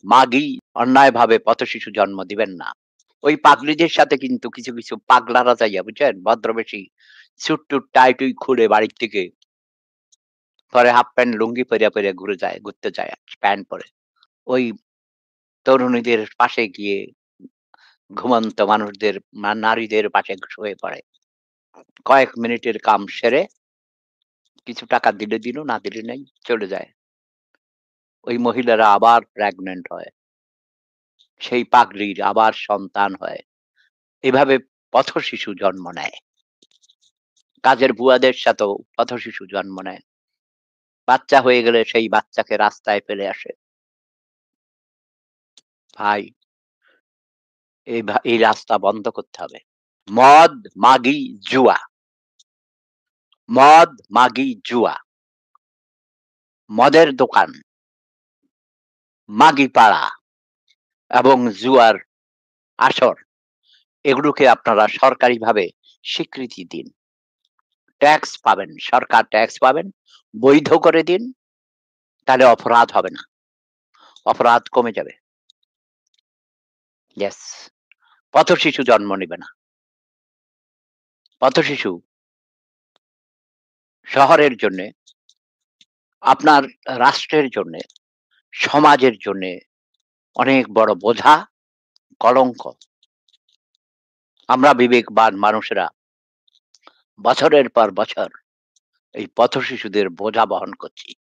মাগি অন্যায়ভাবে পথশিশু জন্ম দিবেন না। ওই পাগড়িদের সাথে কিন্তু কিছু, কিছু পাগলারা যাইয়া বুঝছেন? ভদ্রবেশী স্যুট-টুট টাই-টুই খুলে বাড়ির থেকে পরে হাফ প্যান্ট লুঙ্গি পইরা ঘুরতে যায় প্যান্ট পরে। ওই তরুণীদের পাশে গিয়ে ঘুমন্ত মানুষদের নারীদের পাশে শুয়ে পড়ে। কয়েক মিনিটের কাম সেরে কিছু টাকা দিলে দিল, না দিলে নাই, চলে যায়। ওই মহিলারা আবার প্রেগন্যান্ট হয়। সেই পাগড়ির আবার সন্তান হয়। এভাবে পথশিশু জন্ম নেয়। কাজের বুয়াদের সাথেও পথশিশু জন্ম নেয়। বাচ্চা হয়ে গেলে সেই বাচ্চাকে রাস্তায় ফেলে আসে। ভাই, এই রাস্তা বন্ধ করতে হবে। মদ, মাগি, জুয়া। মদ, মাগি, জুয়া। মদের দোকান, মাগি পাড়া এবং জুয়ার আসর এগুলোকে আপনারা সরকারিভাবে স্বীকৃতি দিন। ট্যাক্স পাবেন, সরকার ট্যাক্স পাবেন। বৈধ করে দিন, তাহলে অপরাধ হবে না। অপরাধ কমে যাবে। ইয়েস। পথশিশু জন্ম নিবে না। পথশিশু শহরের জন্যে, আপনার রাষ্ট্রের জন্যে, সমাজের জন্যে অনেক বড় বোঝা, কলঙ্ক। আমরা বিবেকবান মানুষেরা বছরের পর বছর এই পথশিশুদের বোঝা বহন করছি।